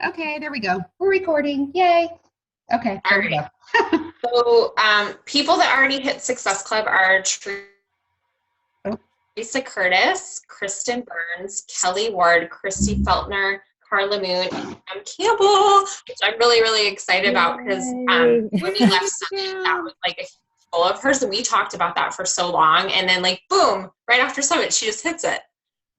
Okay, there we go. We're recording. Yay. Okay, there we go. So people that already hit Success Club are Teresa Curtis, Kristen Burns, Kelly Ward, Christy Feltner, Carla Moon, and Em Campbell, which I'm really, really excited about because when we left Summit, that was like a goal of hers, and we talked about that for so long, and then like boom, right after Summit, she just hits it.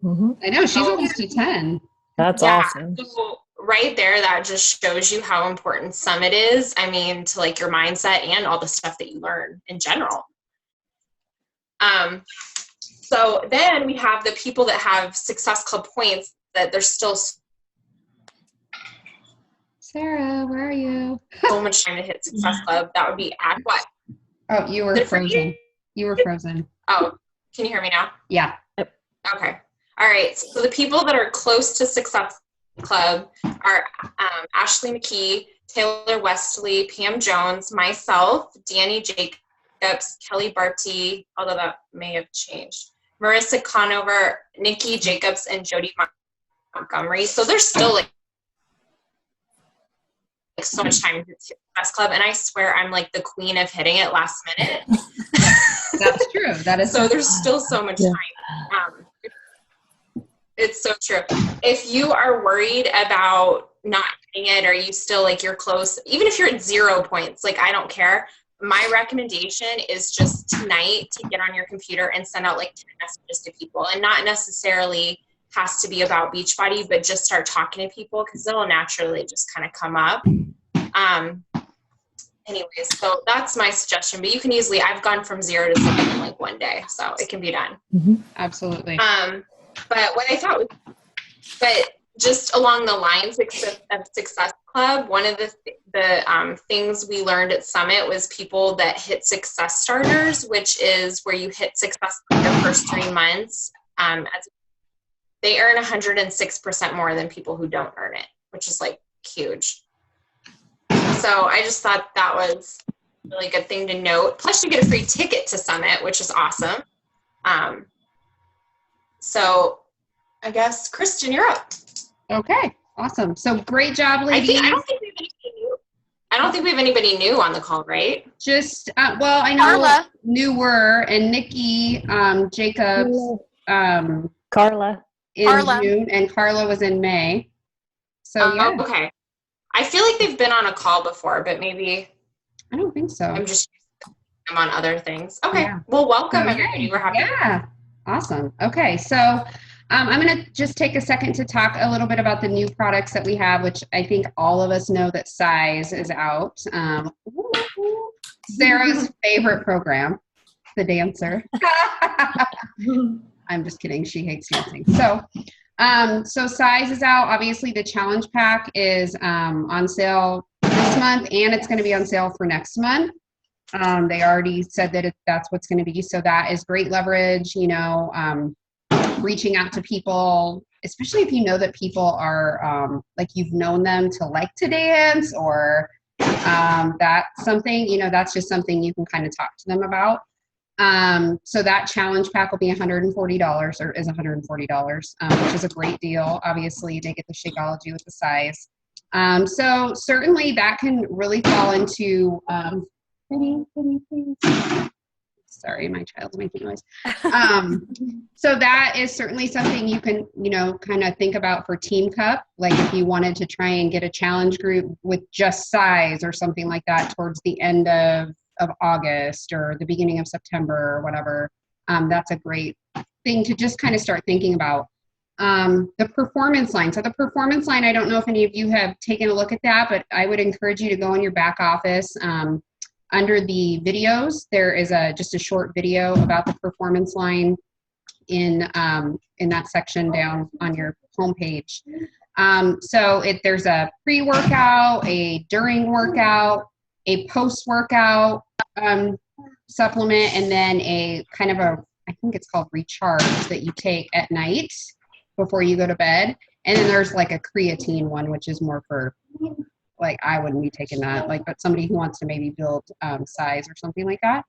I know, she's almost to 10. That's awesome. So right there, that just shows you how important Summit is. I mean, to like your mindset and all the stuff that you learn in general. So then we have the people that have Success Club points that they're still Sarah, where are you? so much time to hit Success Club. That would be at what? Oh, you were frozen. You were frozen. Oh, can you hear me now? Yeah. Okay. All right. So the people that are close to Success Club are Ashley McKee, Taylor Westley, Pam Jones, myself, Danny Jacobs, Kelly Barty, although that may have changed, Marissa Conover, Nikki Jacobs, and Jody Montgomery. So there's still like so much time to Success Club, and I swear I'm like the queen of hitting it last minute. That's true. That is so there's still so much time. It's so true. If you are worried about not hitting it, or you still like you're close, even if you're at 0 points, like I don't care. My recommendation is just tonight to get on your computer and send out like 10 messages to people, and not necessarily has to be about Beachbody, but just start talking to people because it'll naturally just kind of come up. Anyways, so that's my suggestion, but you can easily, I've gone from 0 to 7 in like 1 day, so it can be done. Absolutely. But what I thought was, but just along the lines of Success Club, one of the things we learned at Summit was people that hit Success Starters, which is where you hit Success Club your first 3 months. They earn 106% more than people who don't earn it, which is like huge. So I just thought that was a really good thing to note. Plus you get a free ticket to Summit, which is awesome. So I guess, Kristen, you're up. Okay, awesome. So great job, ladies. I don't think we have anybody new on the call, right? Just, well, I know Carla. Newer and Nikki Jacobs. Carla. In June, and Carla was in May. So, yeah. Okay. I feel like they've been on a call before, but maybe. I don't think so. I'm just using them on other things. Okay. Yeah. Well, welcome, everybody. We're happy. Yeah. Awesome. Okay. So, I'm going to just take a second to talk a little bit about the new products that we have, which I think all of us know that Size is out. Sarah's favorite program, the dancer. I'm just kidding. She hates dancing. So Size is out. Obviously, the challenge pack is on sale this month, and it's going to be on sale for next month. They already said that that's what's going to be. So that is great leverage, reaching out to people, especially if you know that people are like you've known them to like to dance, or that's something, that's just something you can kind of talk to them about. So that challenge pack will be $140, or is $140, which is a great deal. Obviously, they get the Shakeology with the Size. So certainly that can really fall into, sorry, my child's making noise. So that is certainly something you can, kind of think about for Team Cup. Like if you wanted to try and get a challenge group with just Size or something like that towards the end of August or the beginning of September or whatever, that's a great thing to just kind of start thinking about. The performance line. So the performance line, I don't know if any of you have taken a look at that, but I would encourage you to go in your back office. Under the videos, there is just a short video about the performance line in that section down on your homepage. So there's a pre-workout, a during workout, a post-workout supplement, and then a kind of I think it's called recharge that you take at night before you go to bed. And then there's like a creatine one, which is more for, like, I wouldn't be taking that, but somebody who wants to maybe build size or something like that.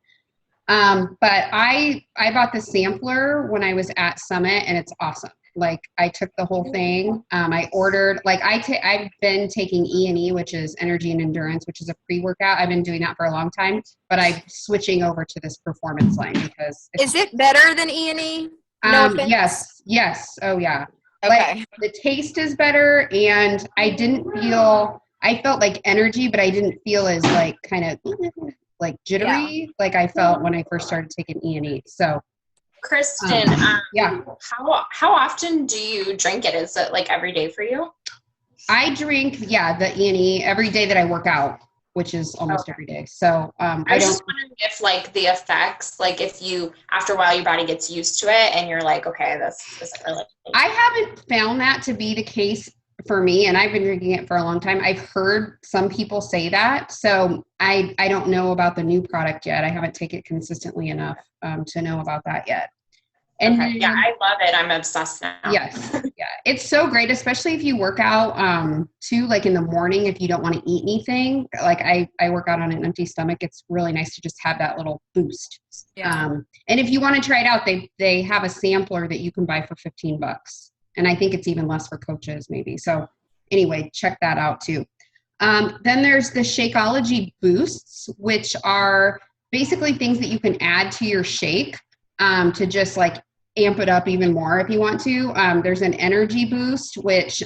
But I bought the sampler when I was at Summit, and it's awesome. Like I took the whole thing. I ordered, like I've been taking E&E, which is energy and endurance, which is a pre-workout. I've been doing that for a long time, but I'm switching over to this performance line because Is it better than E&E? No offense. Yes. Oh yeah. Okay. Like the taste is better, and I felt like energy, but I didn't feel as like kind of like jittery like I felt when I first started taking E&E. So Kristen, yeah. How often do you drink it? Is it like every day for you? I drink, the E&E every day that I work out, which is almost every day. So I was just wondering if like the effects, like if you, after a while, your body gets used to it and you're like, okay, this isn't really. I haven't found that to be the case for me, and I've been drinking it for a long time. I've heard some people say that. So I don't know about the new product yet. I haven't taken it consistently enough to know about that yet. And okay. Yeah, I love it. I'm obsessed now. Yes. Yeah. It's so great, especially if you work out too, like in the morning, if you don't want to eat anything. Like I work out on an empty stomach. It's really nice to just have that little boost. Yeah. And if you want to try it out, they have a sampler that you can buy for $15. And I think it's even less for coaches maybe. So anyway, check that out too. Then there's the Shakeology boosts, which are basically things that you can add to your shake to just like amp it up even more if you want to. There's an energy boost, which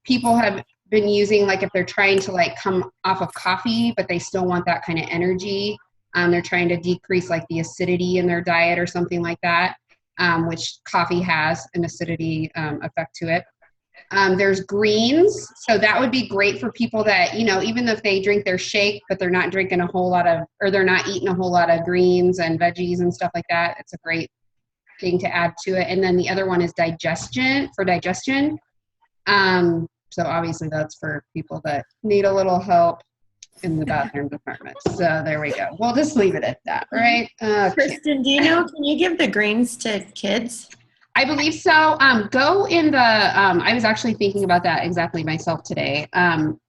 people have been using, like if they're trying to like come off of coffee, but they still want that kind of energy. They're trying to decrease like the acidity in their diet or something like that, which coffee has an acidity effect to it. There's greens. So that would be great for people that, even if they drink their shake, but they're not drinking a whole lot of, or they're not eating a whole lot of greens and veggies and stuff like that. It's a great thing to add to it. And then the other one is digestion. So obviously that's for people that need a little help in the bathroom department. So there we go. We'll just leave it at that, right? Kristen, do you know, can you give the greens to kids? I believe so. Go in the, I was actually thinking about that exactly myself today.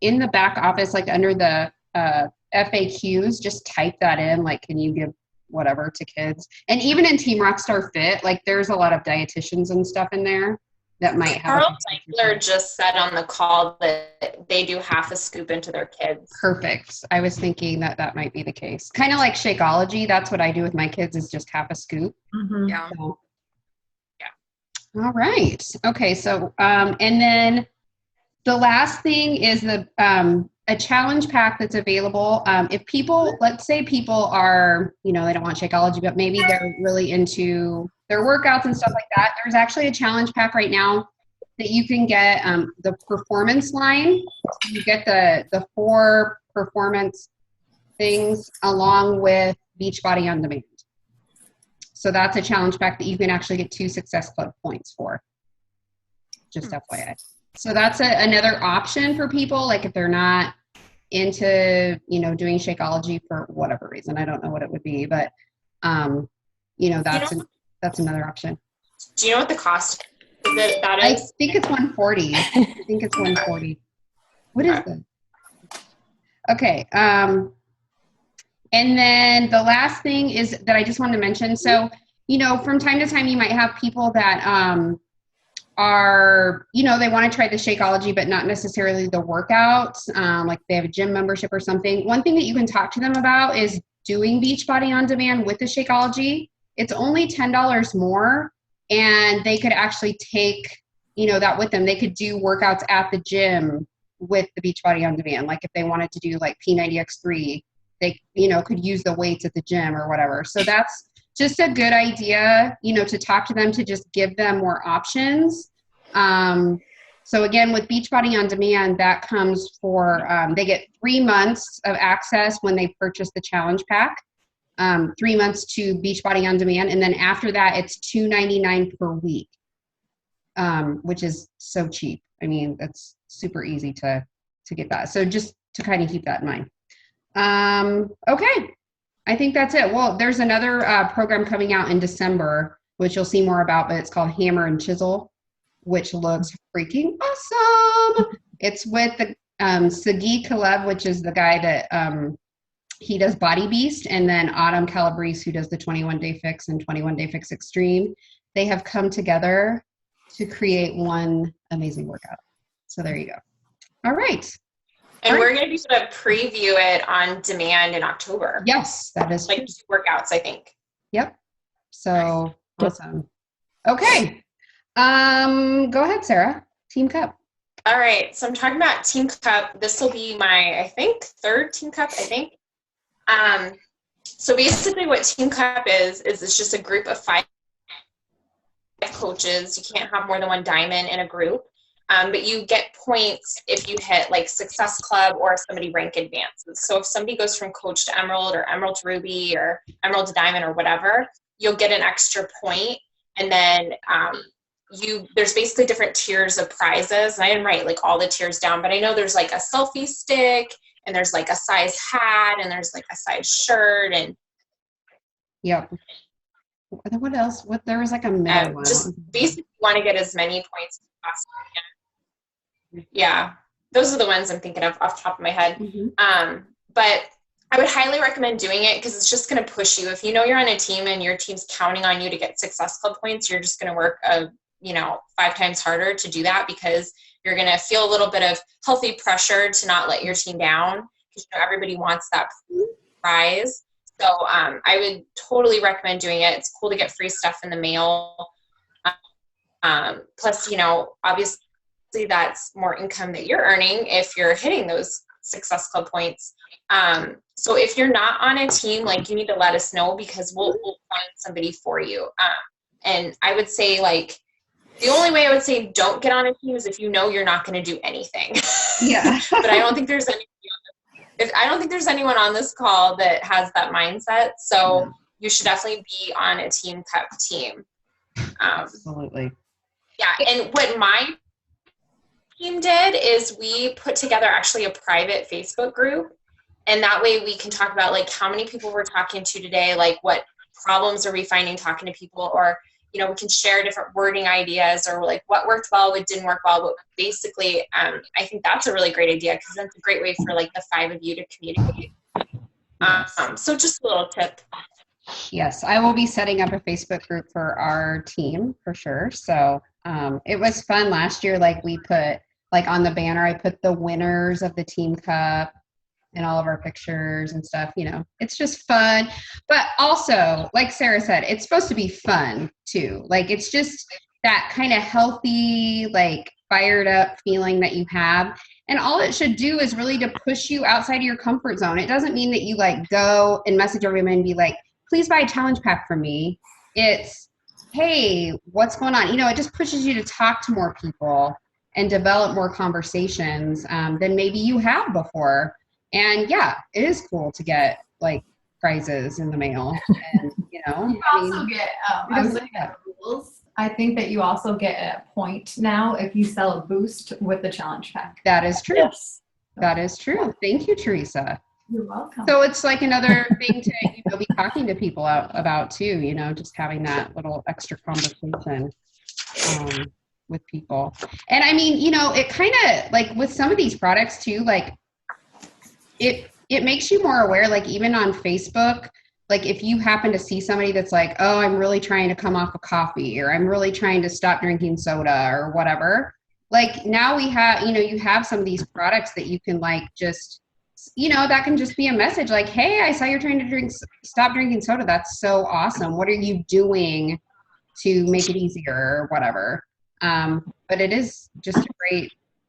In the back office, like under the FAQs, just type that in, like, can you give whatever to kids? And even in Team Rockstar Fit, like there's a lot of dietitians and stuff in there that might have. Carl Zeichler just said on the call that they do half a scoop into their kids. Perfect. I was thinking that might be the case. Kind of like Shakeology. That's what I do with my kids, is just half a scoop. Mm-hmm. Yeah. So, yeah. All right. Okay. So, and then the last thing is a challenge pack that's available. If people, let's say people are, they don't want Shakeology, but maybe they're really into their workouts and stuff like that. There's actually a challenge pack right now that you can get, the performance line. You get the 4 performance things along with Beachbody On Demand. So that's a challenge pack that you can actually get 2 Success Club points for. Just FYI. So that's another option for people, like if they're not into, doing Shakeology for whatever reason. I don't know what it would be, but, that's another option. Do you know what the cost that I is? think it's $140. What is that? Okay. And then the last thing is that I just wanted to mention. So, from time to time, you might have people that are, they want to try the Shakeology, but not necessarily the workouts. Like they have a gym membership or something. One thing that you can talk to them about is doing Beachbody On Demand with the Shakeology. It's only $10 more, and they could actually take, that with them. They could do workouts at the gym with the Beachbody On Demand. Like if they wanted to do like P90X3, they, could use the weights at the gym or whatever. So that's just a good idea, to talk to them, to just give them more options. So again, with Beachbody On Demand, that comes for, they get 3 months of access when they purchase the challenge pack, 3 months to Beachbody On Demand. And then after that, it's $2.99 per week, which is so cheap. I mean, that's super easy to get that. So just to kind of keep that in mind. Okay. I think that's it. Well, there's another program coming out in December, which you'll see more about, but it's called Hammer and Chisel, which looks freaking awesome. It's with the Sagi Kalev, which is the guy that he does Body Beast, and then Autumn Calabrese, who does the 21 Day Fix and 21 Day Fix Extreme. They have come together to create one amazing workout. So there you go. All right. And we're going to be able to preview it on demand in October. Yes, that is like 2 workouts, I think. Yep. So awesome. Okay. Go ahead, Sarah. Team Cup. All right. So I'm talking about Team Cup. This will be my, I think, 3rd Team Cup, I think. So basically what Team Cup is it's just a group of 5 coaches. You can't have more than 1 diamond in a group. But you get points if you hit like Success Club or if somebody rank advances. So if somebody goes from Coach to Emerald or Emerald to Ruby or Emerald to Diamond or whatever, you'll get an extra point. And then there's basically different tiers of prizes. And I didn't write like all the tiers down, but I know there's like a selfie stick and there's like a size hat and there's like a size shirt and yep. What else? There was like a middle one. Just basically want to get as many points as possible. Yeah, those are the ones I'm thinking of off the top of my head. Mm-hmm. But I would highly recommend doing it because it's just going to push you. If you know you're on a team and your team's counting on you to get Success Club points, you're just going to work 5 times harder to do that because you're going to feel a little bit of healthy pressure to not let your team down because everybody wants that prize. So I would totally recommend doing it. It's cool to get free stuff in the mail. Plus, obviously that's more income that you're earning if you're hitting those Success Club points. So if you're not on a team, like you need to let us know because we'll find somebody for you. And I would say the only way I would say don't get on a team is if you know you're not going to do anything. Yeah. But I don't think there's anyone on this call that has that mindset. So you should definitely be on a Team Cup team. Absolutely. Yeah. And what my team did is we put together actually a private Facebook group. And that way we can talk about how many people we're talking to today, what problems are we finding talking to people, or, we can share different wording ideas or what worked well, what didn't work well. But basically, I think that's a really great idea because that's a great way for the 5 of you to communicate. So just a little tip. Yes, I will be setting up a Facebook group for our team for sure. So it was fun last year. We put on the banner, I put the winners of the Team Cup and all of our pictures and stuff. It's just fun. But also, like Sarah said, it's supposed to be fun too. It's just that kind of healthy, fired up feeling that you have. And all it should do is really to push you outside of your comfort zone. It doesn't mean that you go and message everyone and be please buy a challenge pack from me. It's, hey, what's going on? It just pushes you to talk to more people and develop more conversations than maybe you have before. And yeah, it is cool to get prizes in the mail. And you also get, I was looking at the rules. I think that you also get a point now if you sell a boost with the challenge pack. That is true. Yes. That is true. Thank you, Teresa. You're welcome. So it's another thing to be talking to people about too, just having that little extra conversation with people. And I mean, it kind of with some of these products too, it makes you more aware, even on Facebook, if you happen to see somebody that's oh, I'm really trying to come off of coffee, or I'm really trying to stop drinking soda or whatever, now we have, you have some of these products that you can just, that can just be a message hey, I saw you're trying to stop drinking soda. That's so awesome. What are you doing to make it easier or whatever? But it is just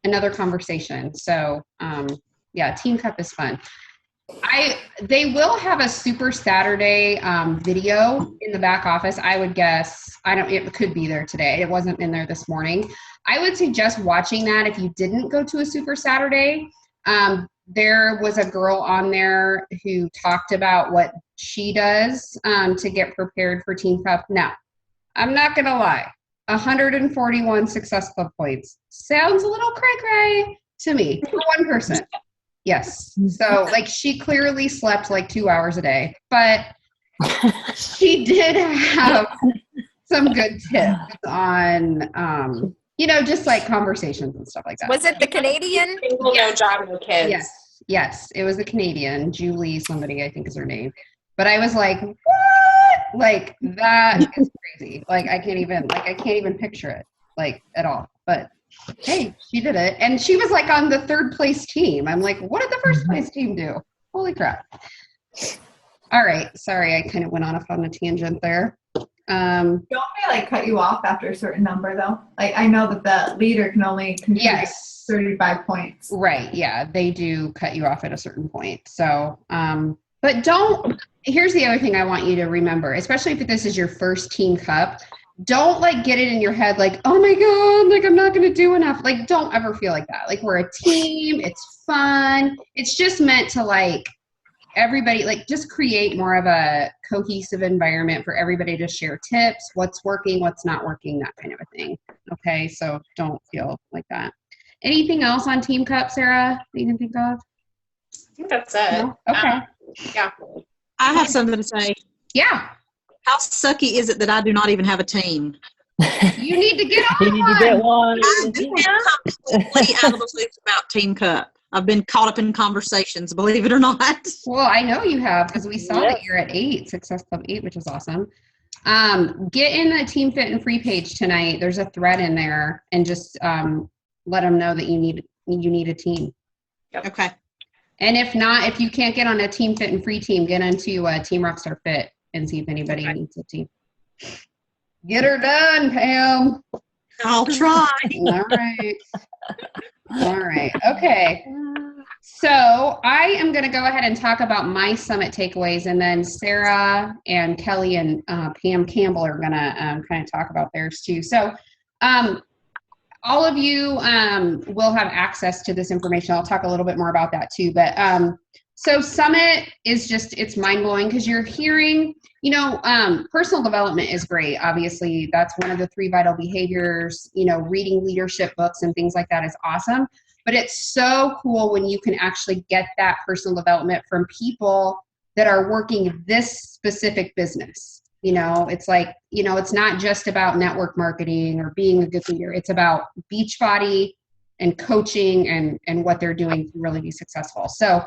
another conversation. So yeah, Team Cup is fun. They will have a Super Saturday video in the back office. I would guess, it could be there today. It wasn't in there this morning. I would suggest watching that if you didn't go to a Super Saturday. There was a girl on there who talked about what she does to get prepared for Team Cup. Now, I'm not going to lie. 141 Success Club points sounds a little cray-cray to me for one person. Yes. So she clearly slept 2 hours a day, but she did have some good tips on, just conversations and stuff like that. Was it the Canadian? Single, no job, no kids. Yes. It was the Canadian, Julie somebody, I think is her name. But I was what? That is crazy. I can't even picture it. like at all. But hey, she did it. And she was like on the 3rd place team. I'm like, what did the 1st place team do? Holy crap. All right. Sorry, I kind of went off on a tangent there. Don't they like cut you off after a certain number though? Like I know that the leader can only contribute 35 points. Right. Yeah, they do cut you off at a certain point. So, but here's the other thing I want you to remember, especially if this is your first team cup, don't like get it in your head like, oh my God, like I'm not going to do enough. Like, don't ever feel like that. Like we're a team. It's fun. It's just meant to like everybody, like just create more of a cohesive environment for everybody to share tips, what's working, what's not working, that kind of a thing. Okay. So don't feel like that. Anything else on Team Cup, Sarah, that you can think of? I think that's it. No? Okay. Yeah. I have something to say. Yeah. How sucky is it that I do not even have a team? You need to get on You need to get one. I've been completely out of the loop about Team Cup. I've been caught up in conversations, believe it or not. Well, I know you have because we saw that you're at 8, Success Club 8, which is awesome. Get in the Team Fit and Free page tonight. There's a thread in there, and just let them know that you need a team. Yep. Okay. And if not, if you can't get on a Team Fit and Free team, get into Team Rockstar Fit and see if anybody needs a team. Get her done, Pam. I'll try. All right. All right. Okay. So I am going to go ahead and talk about my summit takeaways, and then Sarah and Kelly and Pam Campbell are going to kind of talk about theirs too. So all of you will have access to this information. I'll talk a little bit more about that too. But so summit is just, it's mind-blowing because you're hearing, personal development is great. Obviously, that's one of the 3 vital behaviors. Reading leadership books and things like that is awesome. But it's so cool when you can actually get that personal development from people that are working this specific business. It's like, it's not just about network marketing or being a good leader. It's about Beachbody and coaching and what they're doing to really be successful. So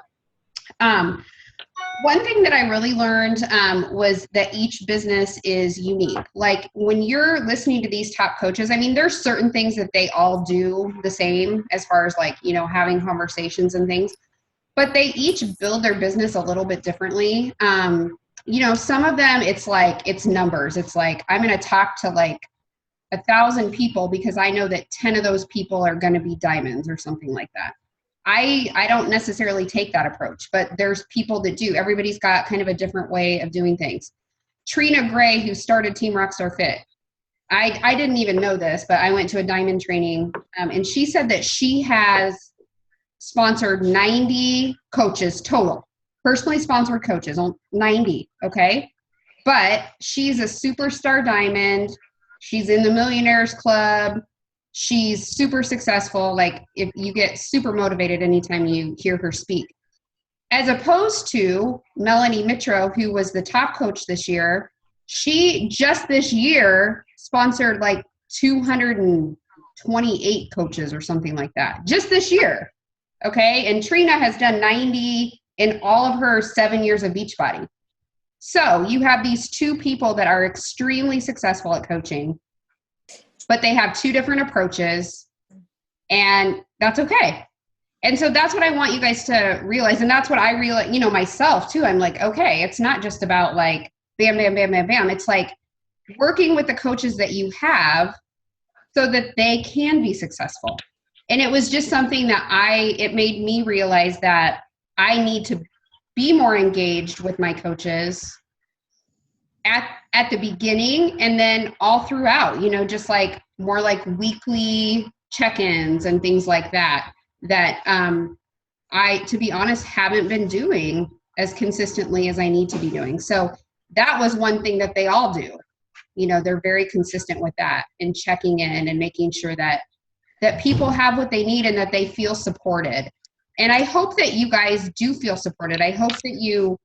one thing that I really learned was that each business is unique. Like when you're listening to these top coaches, I mean, there's certain things that they all do the same as far as like, having conversations and things, but they each build their business a little bit differently. Some of them, it's numbers. It's like, I'm going to talk to like 1,000 people because I know that 10 of those people are going to be diamonds or something like that. I don't necessarily take that approach, but there's people that do. Everybody's got kind of a different way of doing things. Trina Gray, who started Team Rockstar Fit, I didn't even know this, but I went to a diamond training, and she said that she has sponsored 90 coaches total, personally sponsored coaches, 90, okay? But she's a superstar diamond. She's in the Millionaires Club. She's super successful. Like if you get super motivated anytime you hear her speak, as opposed to Melanie Mitro, who was the top coach this year. She just this year sponsored like 228 coaches or something like that, just this year. Okay. And Trina has done 90 in all of her 7 years of Beachbody. So you have these 2 people that are extremely successful at coaching, but they have 2 different approaches, and that's okay. And so that's what I want you guys to realize. And that's what I realize, myself too. I'm like, okay, it's not just about like, bam, bam, bam, bam, bam. It's like working with the coaches that you have so that they can be successful. And it was just something that it made me realize that I need to be more engaged with my coaches at the beginning and then all throughout, just like more like weekly check-ins and things like that I, to be honest, haven't been doing as consistently as I need to be doing. So that was one thing that they all do. They're very consistent with that and checking in and making sure that people have what they need and that they feel supported. And I hope that you guys do feel supported. I hope that you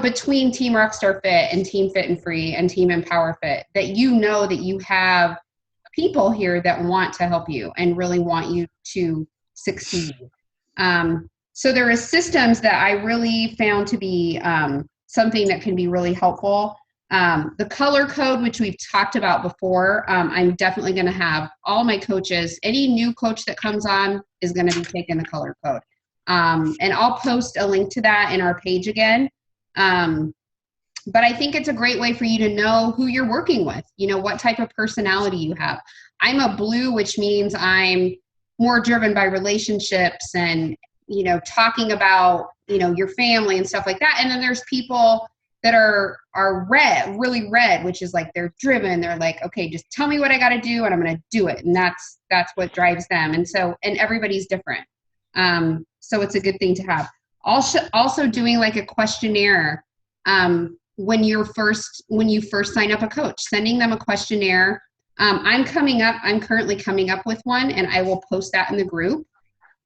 between Team Rockstar Fit and Team Fit and Free and Team Empowerfit, that that you have people here that want to help you and really want you to succeed. So there are systems that I really found to be something that can be really helpful. The color code, which we've talked about before, I'm definitely going to have all my coaches, any new coach that comes on is going to be taking the color code. And I'll post a link to that in our page again. But I think it's a great way for you to know who you're working with, what type of personality you have. I'm a blue, which means I'm more driven by relationships and, talking about, your family and stuff like that. And then there's people that are red, really red, which is like they're driven. They're like, okay, just tell me what I got to do and I'm going to do it. And that's what drives them. And everybody's different. So it's a good thing to have. Also doing like a questionnaire when you first sign up a coach, sending them a questionnaire. I'm currently coming up with one, and I will post that in the group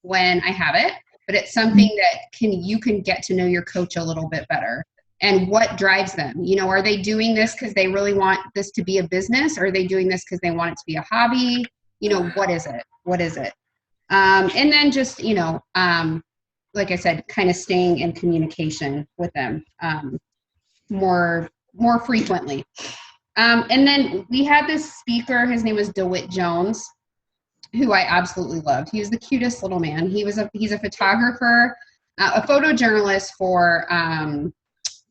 when I have it. But it's something that you can get to know your coach a little bit better and what drives them. Are they doing this because they really want this to be a business, or are they doing this because they want it to be a hobby? What is it? What is it? And then just, like I said, kind of staying in communication with them more frequently. And then we had this speaker, his name was DeWitt Jones, who I absolutely loved. He was the cutest little man. He's a photographer, a photojournalist for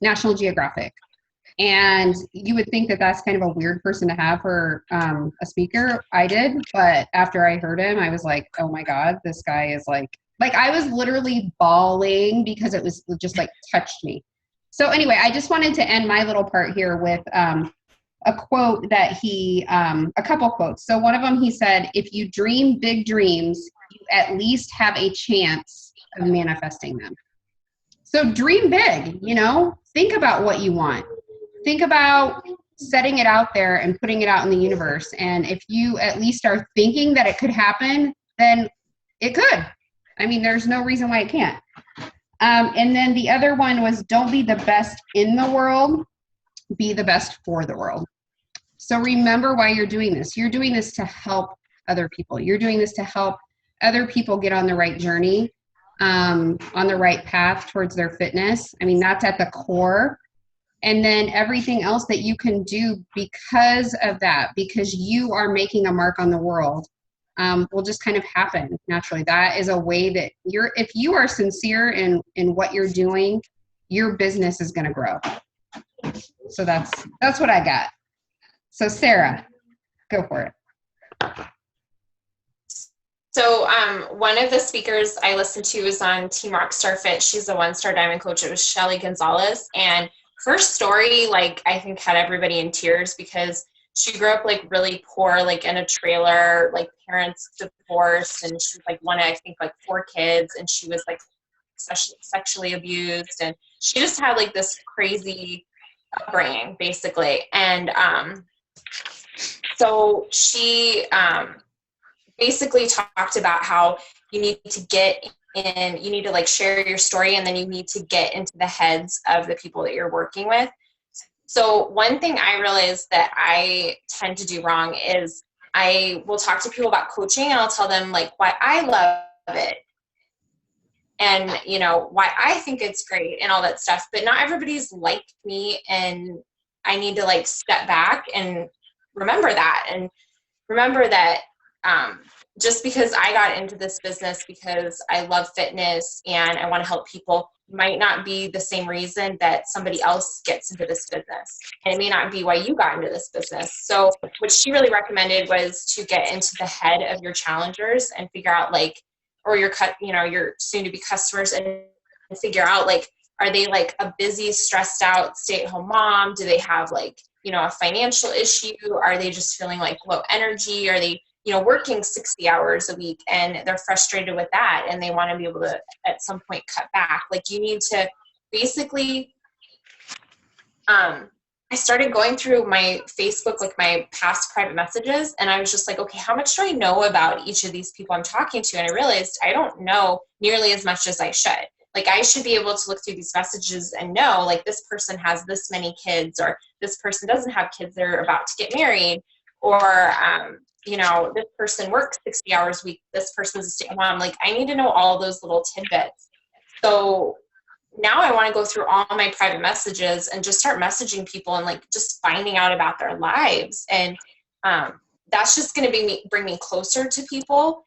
National Geographic. And you would think that that's kind of a weird person to have for a speaker. I did, but after I heard him, I was like, oh my God, this guy is like I was literally bawling because it was just like touched me. So anyway, I just wanted to end my little part here with a quote that a couple quotes. So one of them, he said, if you dream big dreams, you at least have a chance of manifesting them. So dream big, think about what you want. Think about setting it out there and putting it out in the universe. And if you at least are thinking that it could happen, then it could. I mean, there's no reason why it can't. And then the other one was, don't be the best in the world, be the best for the world. So remember why you're doing this. You're doing this to help other people. You're doing this to help other people get on the right journey, on the right path towards their fitness. I mean, that's at the core. And then everything else that you can do because of that, because you are making a mark on the world, will just kind of happen naturally. That is a way that if you are sincere in what you're doing, your business is going to grow. So that's what I got. So Sarah, go for it. So one of the speakers I listened to was on Team Rockstar Fit. She's a 1-star diamond coach. It was Shelly Gonzalez. And her story, I think had everybody in tears because she grew up really poor, in a trailer, parents divorced, and she was one of, I think, 4 kids, and she was sexually abused, and she just had this crazy upbringing basically. And so she basically talked about how you need to get in, you need to share your story, and then you need to get into the heads of the people that you're working with. So one thing I realized that I tend to do wrong is I will talk to people about coaching, and I'll tell them why I love it and why I think it's great and all that stuff, but not everybody's like me, and I need to step back and remember that just because I got into this business because I love fitness and I want to help people might not be the same reason that somebody else gets into this business. And it may not be why you got into this business. So what she really recommended was to get into the head of your challengers and figure out or your soon to be customers, and figure out are they a busy, stressed out stay-at-home mom? Do they have a financial issue? Are they just feeling low energy? Are they working 60 hours a week and they're frustrated with that and they want to be able to at some point cut back? You need to basically, I started going through my Facebook, my past private messages, and I was just okay, how much do I know about each of these people I'm talking to? And I realized I don't know nearly as much as I should. I should be able to look through these messages and know this person has this many kids, or this person doesn't have kids, they're about to get married, or this person works 60 hours a week, this person's a stay-at-home mom. I need to know all those little tidbits. So now I want to go through all my private messages and just start messaging people and like just finding out about their lives. And that's just going to bring me closer to people.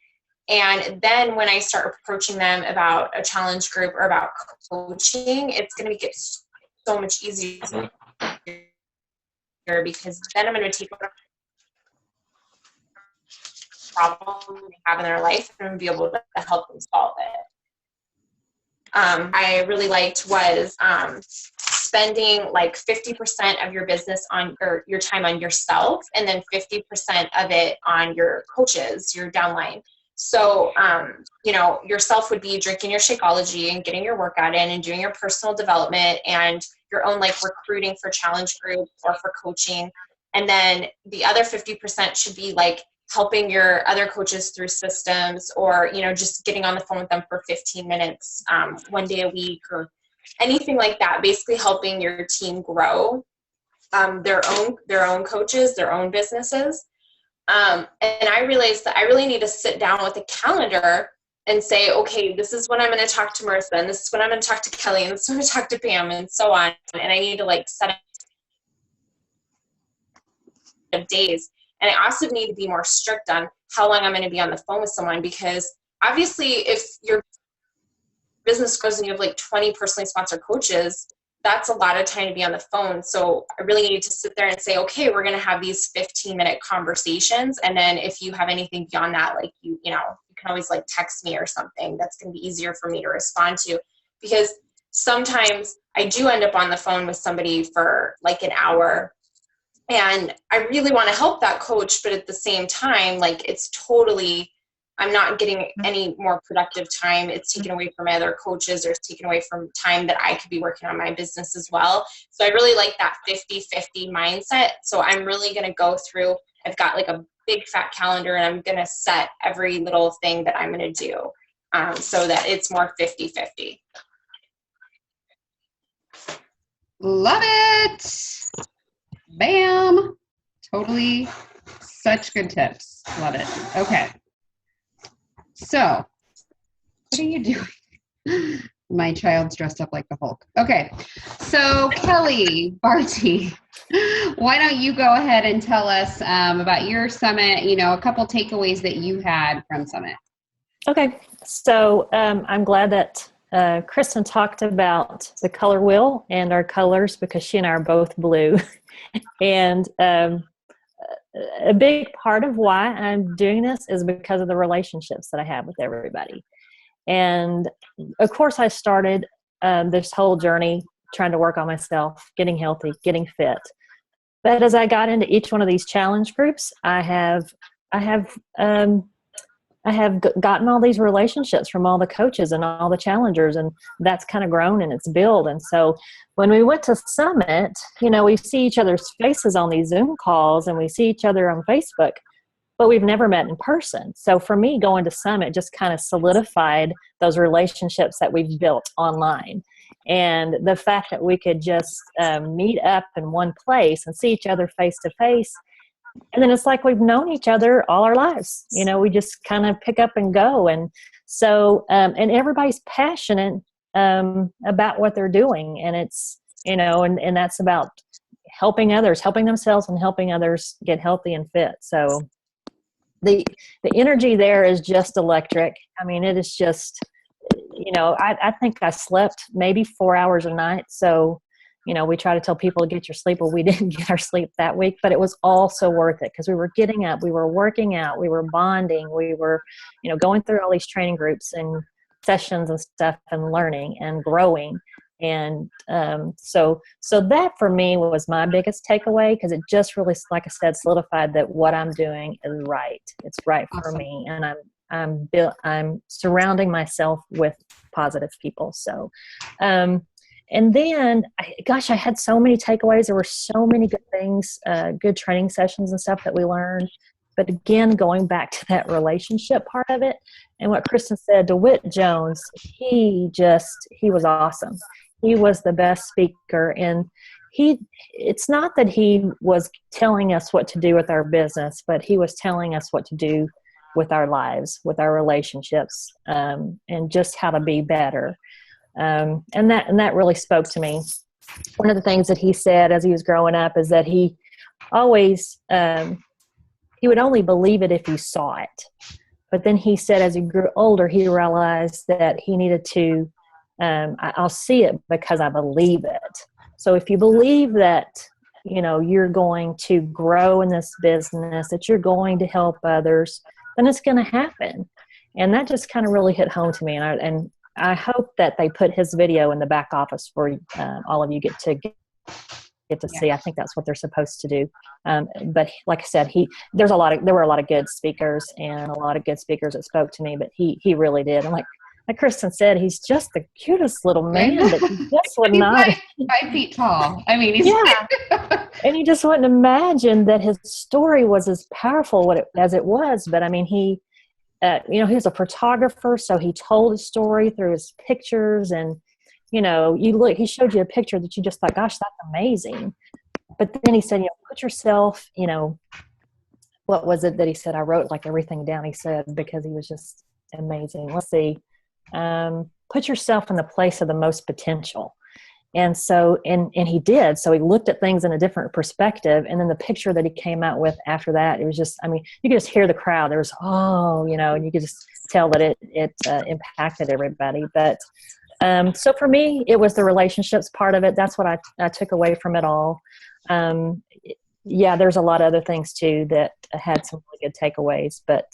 And then when I start approaching them about a challenge group or about coaching, it's going to make it so much easier, because then I'm going to take a problem they have in their life and be able to help them solve it. I really liked was spending like 50% of your business on, or your time on yourself, and then 50% of it on your coaches, your downline. So, you know, yourself would be drinking your Shakeology and getting your workout in and doing your personal development and your own like recruiting for challenge group or for coaching. And then the other 50% should be like helping your other coaches through systems, or, you know, just getting on the phone with them for 15 minutes, one day a week, or anything like that, basically helping your team grow, their own coaches, their own businesses. And I realized that I really need to sit down with a calendar and say, okay, this is when I'm going to talk to Marissa, and this is when I'm going to talk to Kelly, and this is when I'm going to talk to Pam, and so on. And I need to like set up days. And I also need to be more strict on how long I'm going to be on the phone with someone, because obviously if your business grows and you have like 20 personally sponsored coaches, that's a lot of time to be on the phone. So I really need to sit there and say, okay, we're going to have these 15-minute conversations. And then if you have anything beyond that, like you know, you can always like text me or something. That's going to be easier for me to respond to, because sometimes I do end up on the phone with somebody for like an hour, and I really want to help that coach, but at the same time, like it's totally, I'm not getting any more productive time. It's taken away from my other coaches, or it's taken away from time that I could be working on my business as well. So I really like that 50-50 mindset. So I'm really going to go through, I've got like a big fat calendar, and I'm going to set every little thing that I'm going to do, so that it's more 50-50. Love it. Bam. Totally. Such good tips. Love it. Okay. So, what are you doing? My child's dressed up like the Hulk. Okay. So, Kelly, Barty, why don't you go ahead and tell us about your summit, you know, a couple takeaways that you had from summit. Okay. So, I'm glad that Kristen talked about the color wheel and our colors, because she and I are both blue. And a big part of why I'm doing this is because of the relationships that I have with everybody. And of course, I started this whole journey trying to work on myself, getting healthy, getting fit. But as I got into each one of these challenge groups, I have gotten all these relationships from all the coaches and all the challengers, and that's kind of grown and it's built. And so when we went to Summit, you know, we see each other's faces on these Zoom calls, and we see each other on Facebook, but we've never met in person. So for me, going to Summit just kind of solidified those relationships that we've built online. And the fact that we could just meet up in one place and see each other face to face. And then it's like we've known each other all our lives. You know, we just kind of pick up and go. And so, and everybody's passionate about what they're doing. And it's, you know, and that's about helping others, helping themselves, and helping others get healthy and fit. So the energy there is just electric. I mean, it is just, you know, I think I slept maybe 4 hours a night. So, you know, we try to tell people to get your sleep. Well, we didn't get our sleep that week, but it was all so worth it, because we were getting up, we were working out, we were bonding, we were, you know, going through all these training groups and sessions and stuff, and learning and growing. And so that for me was my biggest takeaway, because it just really, like I said, solidified that what I'm doing is right. It's right for me, and I'm surrounding myself with positive people. So, and then, I had so many takeaways. There were so many good things, good training sessions and stuff that we learned. But again, going back to that relationship part of it, and what Kristen said, DeWitt Jones, he was awesome. He was the best speaker. And it's not that he was telling us what to do with our business, but he was telling us what to do with our lives, with our relationships, and just how to be better. And that really spoke to me. One of the things that he said as he was growing up is that he always, he would only believe it if he saw it. But then he said as he grew older, he realized that he needed to, I'll see it because I believe it. So if you believe that, you're going to grow in this business, that you're going to help others, then it's going to happen. And that just kind of really hit home to me. And I hope that they put his video in the back office for all of you get to see. I think that's what they're supposed to do. But like I said, there were a lot of good speakers and a lot of good speakers that spoke to me, but he really did. And like Kristen said, he's just the cutest little man, but he just would not. Like 5 feet tall. I mean, he's and you just wouldn't imagine that his story was as powerful as it was. But I mean, he was a photographer, so he told his story through his pictures, and he showed you a picture that you just thought, gosh, that's amazing. But then he said, put yourself, what was it that he said? I wrote like everything down he said, because he was just amazing. Let's see. Put yourself in the place of the most potential. And so, and he did. So he looked at things in a different perspective. And then the picture that he came out with after that, it was just, I mean, you could just hear the crowd. There was, and you could just tell that it impacted everybody. But so for me, it was the relationships part of it. That's what I took away from it all. There's a lot of other things too that had some really good takeaways, but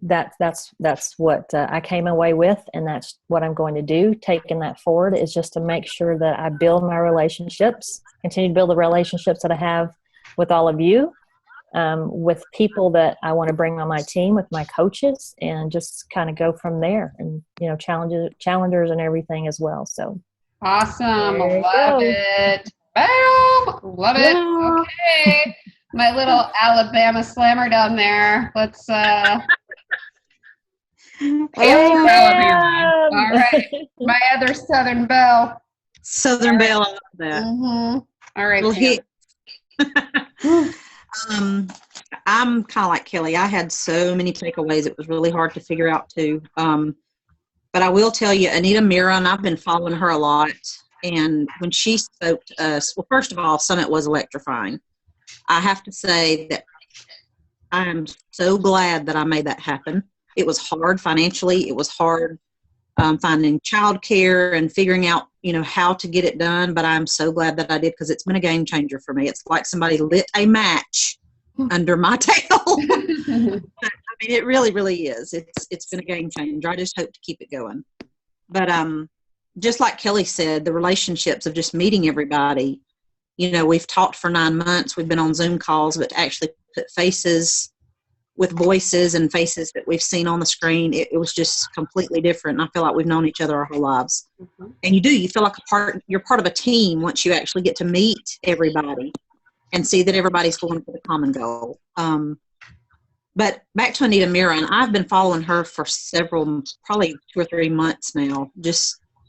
that's what I came away with, and that's what I'm going to do. Taking that forward is just to make sure that I build my relationships, continue to build the relationships that I have with all of you, with people that I want to bring on my team, with my coaches, and just kind of go from there. And challengers and everything as well. So awesome, love it. Boom, love it. Yeah. Okay, my little Alabama slammer down there. Let's. Alabama. All right, my other Southern Belle. Southern Belle, I love that. Mm-hmm. All right. Well, I'm kind of like Kelly. I had so many takeaways. It was really hard to figure out too. But I will tell you, Anita Mira, and I've been following her a lot. And when she spoke to us, well, first of all, Summit was electrifying. I have to say that I am so glad that I made that happen. It was hard financially. It was hard finding childcare and figuring out, how to get it done. But I'm so glad that I did, because it's been a game changer for me. It's like somebody lit a match under my tail. I mean, it really, really is. It's been a game changer. I just hope to keep it going. But just like Kelly said, the relationships of just meeting everybody. We've talked for 9 months. We've been on Zoom calls, but to actually put faces with voices and faces that we've seen on the screen, it was just completely different. And I feel like we've known each other our whole lives. Mm-hmm. And you feel like you're part of a team once you actually get to meet everybody and see that everybody's going for the common goal. But back to Anita Mira, and I've been following her for probably 2 or 3 months now.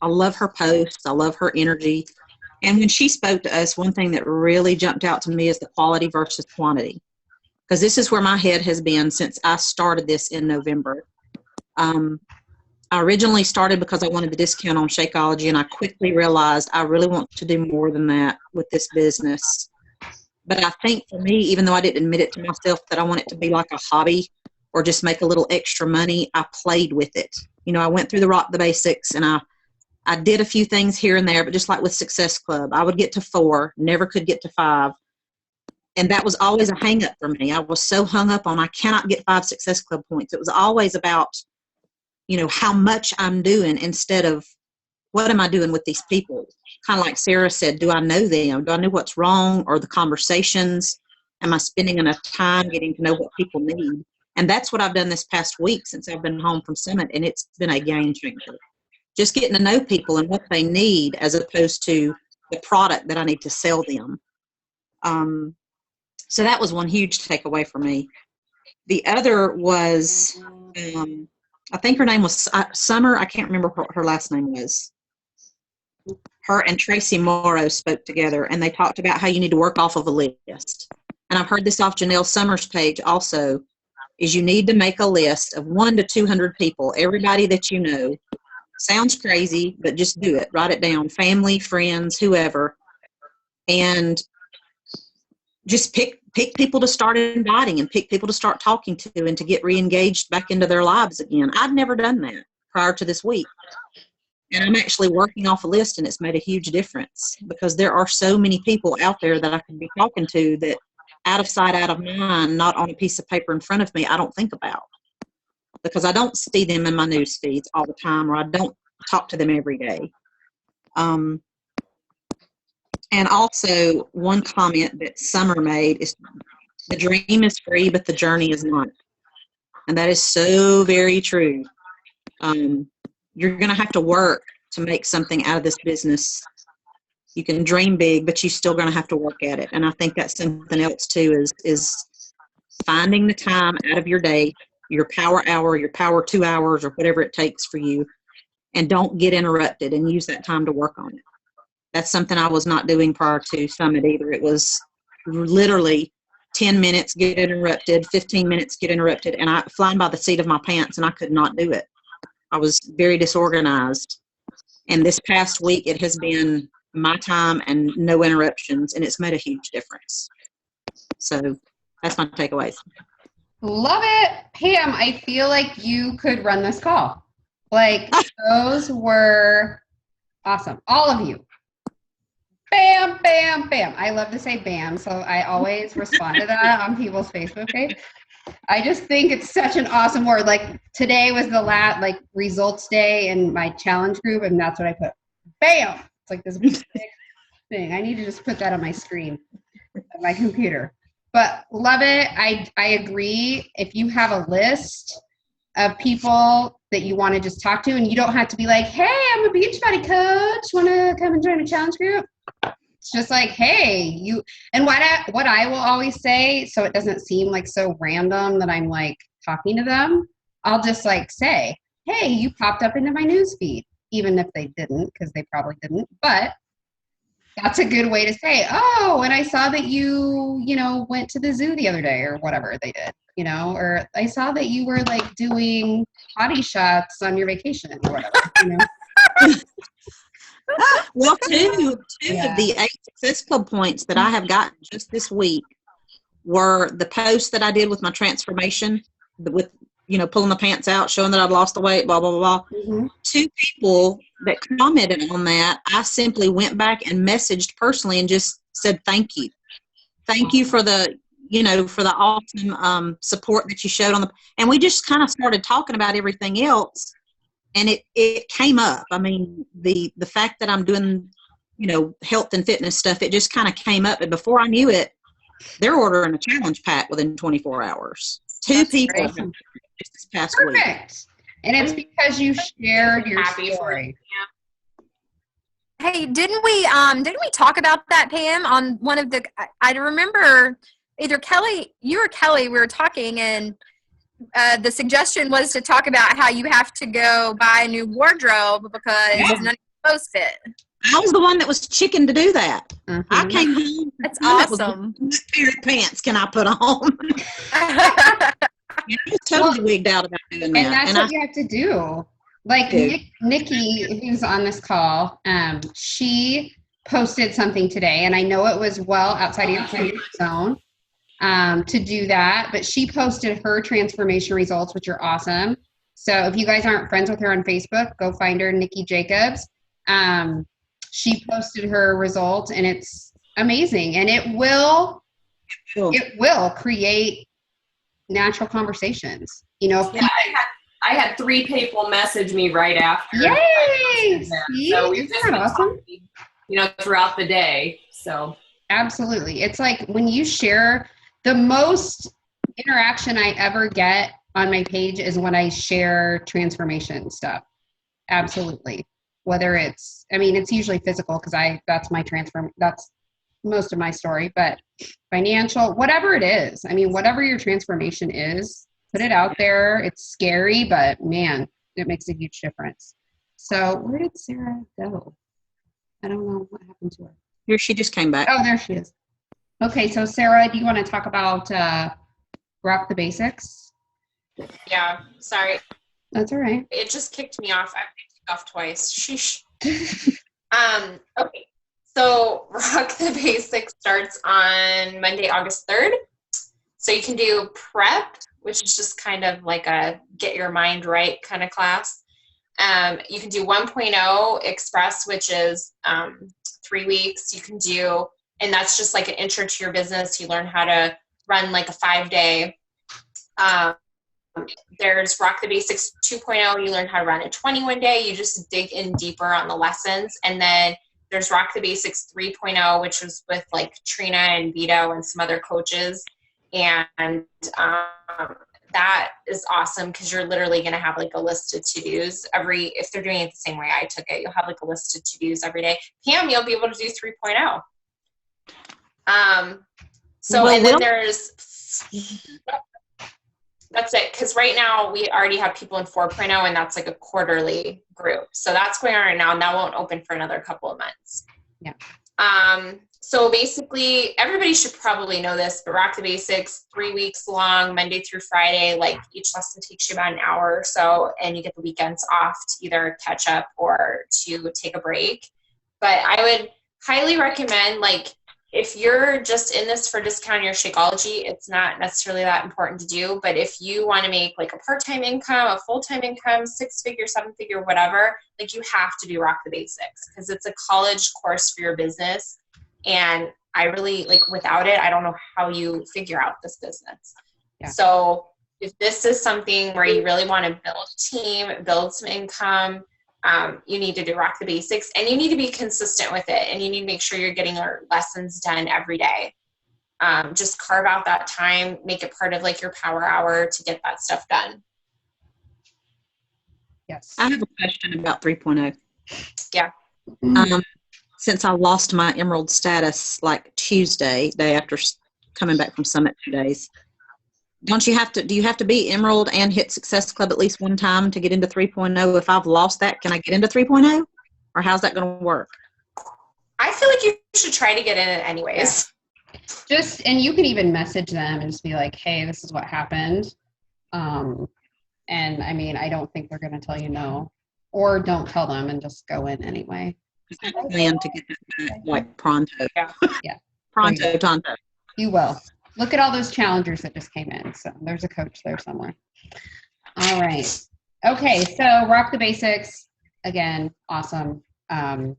I love her posts. I love her energy. And when she spoke to us, one thing that really jumped out to me is the quality versus quantity. Because this is where my head has been since I started this in November. I originally started because I wanted the discount on Shakeology, and I quickly realized I really want to do more than that with this business. But I think for me, even though I didn't admit it to myself that I want it to be like a hobby or just make a little extra money, I played with it. I went through the basics, and I did a few things here and there, but just like with Success Club, I would get to 4, never could get to 5. And that was always a hang up for me. I was so hung up on, I cannot get 5 Success Club points. It was always about, how much I'm doing instead of what am I doing with these people? Kind of like Sarah said, do I know them? Do I know what's wrong, or the conversations? Am I spending enough time getting to know what people need? And that's what I've done this past week since I've been home from Summit, and it's been a game changer. Just getting to know people and what they need as opposed to the product that I need to sell them. So that was one huge takeaway for me. The other was, I think her name was Summer. I can't remember what her last name was. Her and Tracy Morrow spoke together, and they talked about how you need to work off of a list. And I've heard this off Janelle Summers' page also. is you need to make a list of 1 to 200 people, everybody that you know. Sounds crazy, but just do it. Write it down. Family, friends, whoever. And just pick people to start inviting and pick people to start talking to and to get re-engaged back into their lives again. I'd never done that prior to this week. And I'm actually working off a list, and it's made a huge difference because there are so many people out there that I could be talking to that out of sight, out of mind, not on a piece of paper in front of me, I don't think about because I don't see them in my news feeds all the time, or I don't talk to them every day. And also, one comment that Summer made is the dream is free, but the journey is not. And that is so very true. You're going to have to work to make something out of this business. You can dream big, but you're still going to have to work at it. And I think that's something else too is finding the time out of your day, your power hour, your power 2 hours, or whatever it takes for you, and don't get interrupted and use that time to work on it. That's something I was not doing prior to Summit either. It was literally 10 minutes get interrupted, 15 minutes get interrupted, and I flying by the seat of my pants, and I could not do it. I was very disorganized. And this past week, it has been my time and no interruptions, and it's made a huge difference. So that's my takeaways. Love it. Pam, I feel like you could run this call. Like, those were awesome. All of you. Bam, bam, bam. I love to say bam, so I always respond to that on people's Facebook page. I just think it's such an awesome word. Like, today was the last, like, results day in my challenge group, and that's what I put. Bam! It's like this big thing. I need to just put that on my screen on my computer. But love it. I agree. If you have a list of people that you want to just talk to, and you don't have to be like, hey, I'm a Beachbody coach. Want to come and join a challenge group? It's just like, hey, you, and what I will always say, so it doesn't seem like so random that I'm like talking to them, I'll just like say, hey, you popped up into my news feed, even if they didn't, because they probably didn't, but that's a good way to say, oh, and I saw that you went to the zoo the other day or whatever they did, or I saw that you were like doing body shots on your vacation or whatever, Well, two of the 8 Success Club points that I have gotten just this week were the post that I did with my transformation, with pulling the pants out, showing that I'd lost the weight, blah blah blah. Mm-hmm. 2 people that commented on that, I simply went back and messaged personally and just said thank you for the for the awesome support that you showed on the, and we just kind of started talking about everything else. And it came up. I mean, the fact that I'm doing, health and fitness stuff, it just kind of came up. And before I knew it, they're ordering a challenge pack within 24 hours. 2 people just this past week. Perfect. And it's because you shared your story. Hey, didn't we talk about that, Pam, on one of the, I remember either Kelly, you or Kelly, we were talking, and the suggestion was to talk about how you have to go buy a new wardrobe because none of your clothes fit. I was the one that was chicken to do that. Mm-hmm. I came home. That's awesome. What pair of pants can I put on? I was totally wigged out about doing that. And that's what you have to do. Like Nikki, who's on this call, she posted something today, and I know it was well outside of your comfort zone. To do that, but she posted her transformation results, which are awesome. So if you guys aren't friends with her on Facebook, go find her, Nikki Jacobs. She posted her results, and it's amazing, and it will create natural conversations. I had 3 people message me right after. Yay! So we've just been talking, throughout the day. So absolutely, it's like when you share. The most interaction I ever get on my page is when I share transformation stuff. Absolutely. Whether it's usually physical because that's most of my story, but financial, whatever it is. Whatever your transformation is, put it out there. It's scary, but man, it makes a huge difference. So where did Sarah go? I don't know what happened to her. Here, she just came back. Oh, there she is. Okay, so Sarah, do you want to talk about Rock the Basics? Yeah, sorry. That's all right. It just kicked me off. I've been kicked off twice. Sheesh. Okay. So Rock the Basics starts on Monday, August 3rd. So you can do prep, which is just kind of like a get your mind right kind of class. You can do 1.0 Express, which is 3 weeks. You can do, and that's just like an intro to your business. You learn how to run like a 5-day. There's Rock the Basics 2.0. You learn how to run a 21-day. You just dig in deeper on the lessons. And then there's Rock the Basics 3.0, which was with like Trina and Vito and some other coaches. And that is awesome because you're literally going to have like a list of to-dos if they're doing it the same way I took it, you'll have like a list of to-dos every day. Pam, you'll be able to do 3.0. And then there's, that's it. Because right now we already have people in 4.0 and that's like a quarterly group. So that's going on right now and that won't open for another couple of months. Yeah. So basically everybody should probably know this, but Rock the Basics, 3 weeks long, Monday through Friday, like each lesson takes you about an hour or so and you get the weekends off to either catch up or to take a break. But I would highly recommend, like, if you're just in this for discounting your Shakeology, it's not necessarily that important to do. But if you want to make like a part-time income, a full-time income, 6-figure, 7-figure, whatever, like you have to do Rock the Basics because it's a college course for your business. And I really, like, without it, I don't know how you figure out this business. Yeah. So if this is something where you really want to build a team, build some income, you need to do Rock the Basics and you need to be consistent with it and you need to make sure you're getting your lessons done every day. Just carve out that time, make it part of like your power hour to get that stuff done. Yes. I have a question about 3.0. Yeah. Since I lost my Emerald status like Tuesday, day after coming back from Summit 2 days, do you have to be Emerald and hit Success Club at least one time to get into 3.0? If I've lost that, can I get into 3.0? Or how's that going to work? I feel like you should try to get in it anyways. Yeah. And you can even message them and just be like, hey, this is what happened. And I mean, I don't think they're going to tell you no. Or don't tell them and just go in anyway. I have a plan to get that like pronto. Yeah. Pronto. You will. Look at all those challengers that just came in. So there's a coach there somewhere. All right. Okay. So Rock the Basics. Again, awesome. I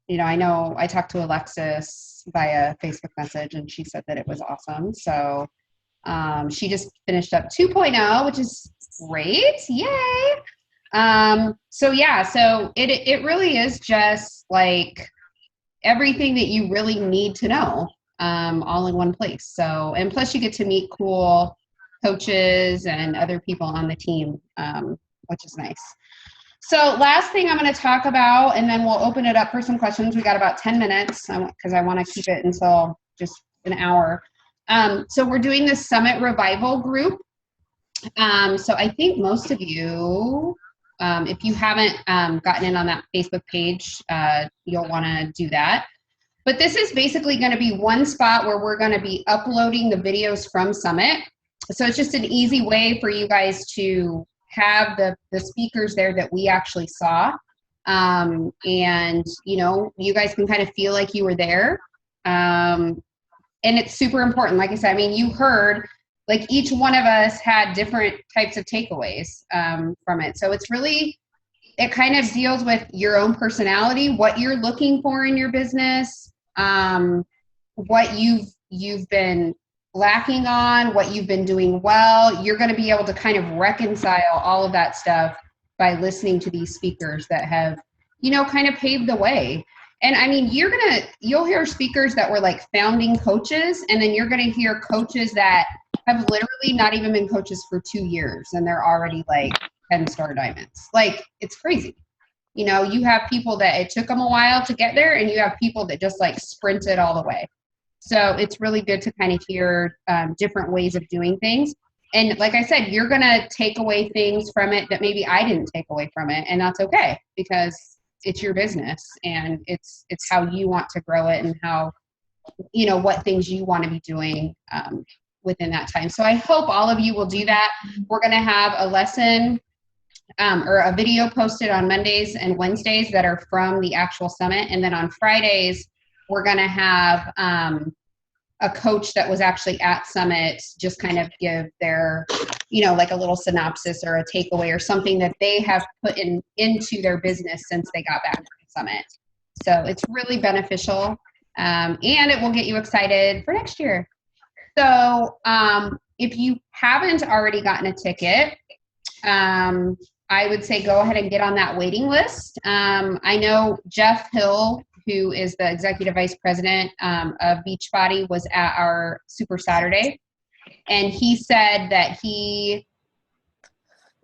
know I talked to Alexis via Facebook message and she said that it was awesome. So she just finished up 2.0, which is great. Yay. So it really is just like everything that you really need to know. All in one place. So, and plus you get to meet cool coaches and other people on the team, which is nice. So last thing I'm going to talk about, and then we'll open it up for some questions. We got about 10 minutes because I want to keep it until just an hour. So we're doing this Summit Revival group. So I think most of you, if you haven't gotten in on that Facebook page, you'll want to do that. But this is basically going to be one spot where we're going to be uploading the videos from Summit. So it's just an easy way for you guys to have the speakers there that we actually saw. And, you guys can kind of feel like you were there. And it's super important. Like I said, I mean, you heard, like each one of us had different types of takeaways from it. So it's really, it kind of deals with your own personality, what you're looking for in your business, what you've been lacking on, what you've been doing well. You're going to be able to kind of reconcile all of that stuff by listening to these speakers that have, kind of paved the way. And I mean, you'll hear speakers that were like founding coaches, and then you're going to hear coaches that have literally not even been coaches for 2 years and they're already like 10-star diamonds. Like, it's crazy. You have people that it took them a while to get there, and you have people that just like sprinted all the way. So it's really good to kind of hear different ways of doing things. And like I said, you're going to take away things from it that maybe I didn't take away from it. And that's okay, because it's your business and it's how you want to grow it and how, what things you want to be doing within that time. So I hope all of you will do that. We're going to have a lesson or a video posted on Mondays and Wednesdays that are from the actual summit. And then on Fridays, we're going to have a coach that was actually at Summit just kind of give their, like a little synopsis or a takeaway or something that they have put into their business since they got back from Summit. So it's really beneficial, and it will get you excited for next year. So if you haven't already gotten a ticket, I would say go ahead and get on that waiting list. I know Jeff Hill, who is the executive vice president of Beachbody, was at our Super Saturday. And he said that he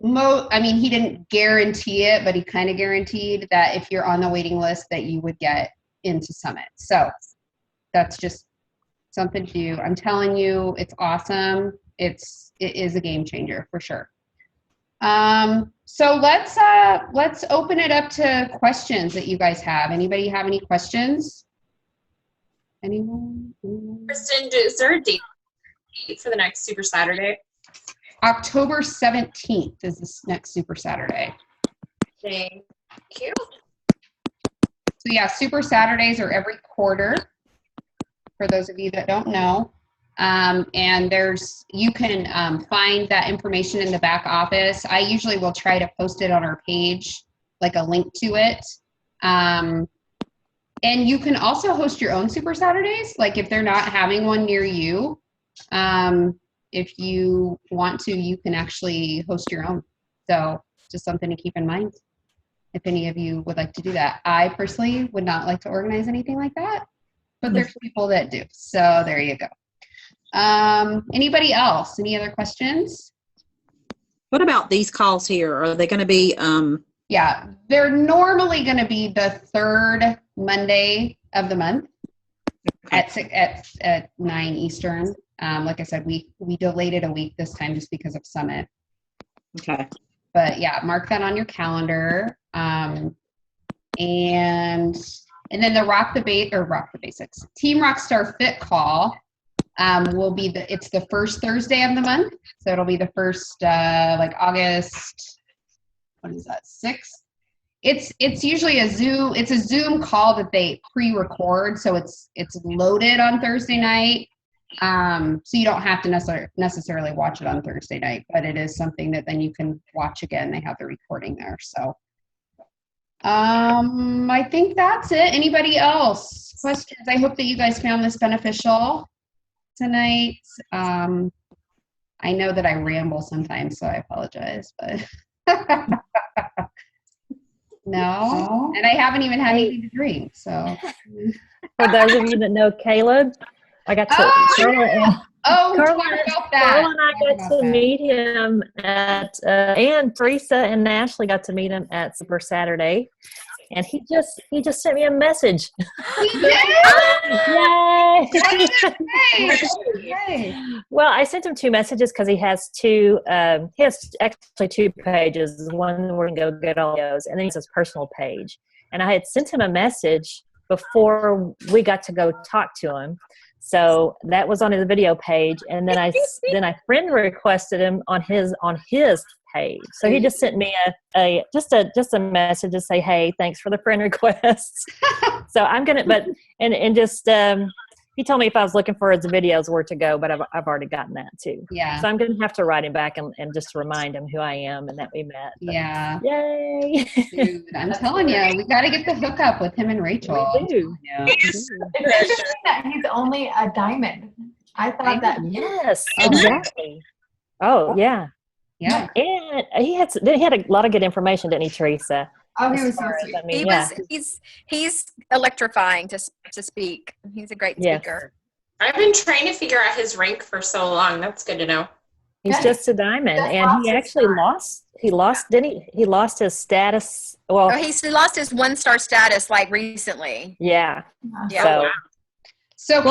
didn't guarantee it, but he kind of guaranteed that if you're on the waiting list that you would get into Summit. So that's just something to do. I'm telling you, it's awesome. It is a game changer for sure. So let's open it up to questions that you guys have. Anybody have any questions? Anyone? Kristen, is there a date for the next Super Saturday? October 17th is this next Super Saturday. Thank you. So yeah, Super Saturdays are every quarter, for those of you that don't know. And you can find that information in the back office. I usually will try to post it on our page, like a link to it. And you can also host your own Super Saturdays. Like if they're not having one near you, if you want to, you can actually host your own. So just something to keep in mind if any of you would like to do that. I personally would not like to organize anything like that, but there's people that do. So there you go. Anybody else? Any other questions? What about these calls here? Are they going to be? Yeah, they're normally going to be the third Monday of the month at 9 Eastern. Like I said, we delayed it a week this time just because of Summit. Okay. But yeah, mark that on your calendar. And then the Basics Team Rockstar Fit call will be it's the first Thursday of the month. So it'll be the first August, what is that, 6th? It's usually a Zoom call that they pre-record, so it's loaded on Thursday night. So you don't have to necessarily watch it on Thursday night, but it is something that then you can watch again. They have the recording there. So I think that's it. Anybody else? Questions? I hope that you guys found this beneficial tonight. I know that I ramble sometimes, so I apologize, but no. And I haven't even had anything to drink, so. For those of you that know Caleb, I got to Carla and I got to meet him at and Teresa and Ashley got to meet him at Super Saturday, and he just sent me a message. Yay! Well, I sent him 2 messages because he has actually 2 pages. One where you can go get all those, and then he has his personal page. And I had sent him a message before we got to go talk to him. So that was on his video page, and then I friend requested him on his page. So he just sent me a message to say, hey, thanks for the friend requests. So I'm gonna, he told me if I was looking for his videos where to go, but I've already gotten that too. Yeah. So I'm gonna have to write him back and just remind him who I am and that we met. But, yeah. Yay! Dude, I'm telling you, we got to get the hookup with him and Rachel. We do. It's interesting that he's only a diamond. I thought that. Yes, exactly. Oh yeah. Yeah. And he had a lot of good information, didn't he, Teresa? Oh, he was so sweet. I mean, He's electrifying to speak. He's a great speaker. I've been trying to figure out his rank for so long. That's good to know. He's just a diamond, and he actually lost. Didn't he? He lost his status. Well, he lost his 1-star status like recently. Yeah. Yeah. So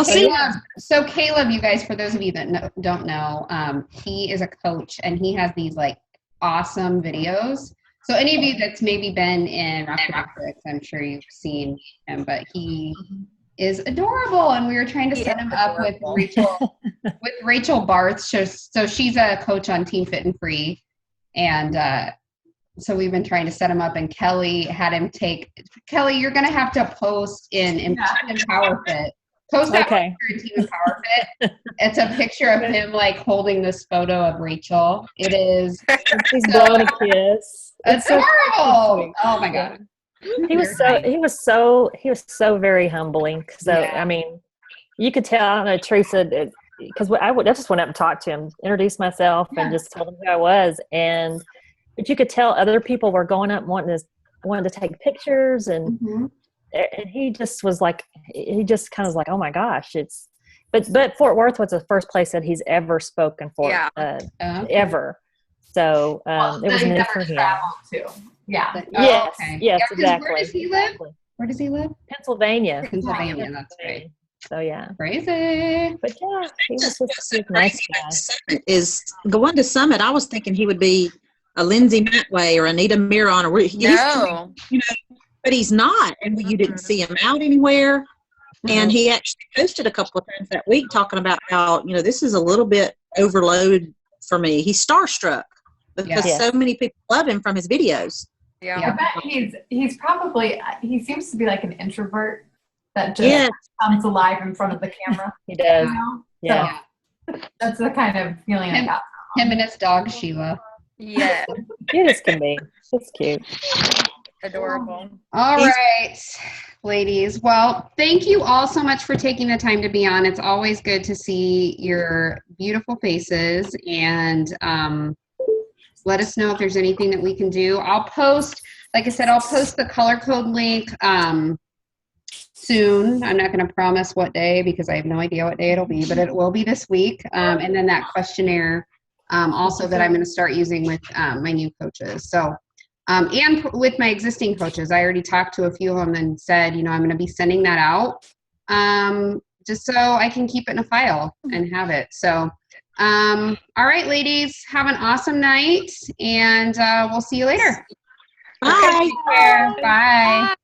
Caleb, you guys, for those of you that don't know, he is a coach, and he has these like awesome videos. So any of you that's maybe been in Rock Basics, I'm sure you've seen him, but he is adorable, and we were trying to set him up with Rachel Barth. So she's a coach on Team Fit and Free, and so we've been trying to set him up. And Kelly had him take. Kelly, you're gonna have to post in Empowerfit. Post that picture in Team Empowerfit. It's a picture of him like holding this photo of Rachel. It is. He's blowing a kiss. It's adorable. Oh my god. He was so very humbling. So I mean, you could tell. I don't know, Teresa, because I just went up and talked to him, introduced myself, and just told him who I was. But you could tell other people were going up wanting to take pictures, and he just was like, he just kind of was like, oh my gosh, it's. But Fort Worth was the first place that he's ever spoken for, ever. So it was new for him. Too. Yeah. Yes. Yes. Exactly. Where does he live? Where does he live? Pennsylvania. Pennsylvania. That's right. So yeah. Crazy. But yeah, he was just a nice guy. Is going to Summit. I was thinking he would be a Lindsay Matway or Anita Miron, or No. But he's not, and you didn't see him out anywhere. And he actually posted a couple of times that week talking about how this is a little bit overload for me. He's starstruck because so many people love him from his videos. Yeah. I bet he's probably, he seems to be like an introvert that just comes alive in front of the camera. He does. Yeah. So that's the kind of feeling I got. Him and his dog, Sheila. Yeah. Cute as can be. It's cute. Adorable. All right, ladies. Well, thank you all so much for taking the time to be on. It's always good to see your beautiful faces, and let us know if there's anything that we can do. I'll post, like I said, I'll post the color code link soon. I'm not going to promise what day because I have no idea what day it'll be, but it will be this week. And then that questionnaire also that I'm going to start using with my new coaches. So, and with my existing coaches, I already talked to a few of them and said, I'm going to be sending that out just so I can keep it in a file and have it. So, all right, ladies, have an awesome night, and we'll see you later. Bye. Take care. Bye.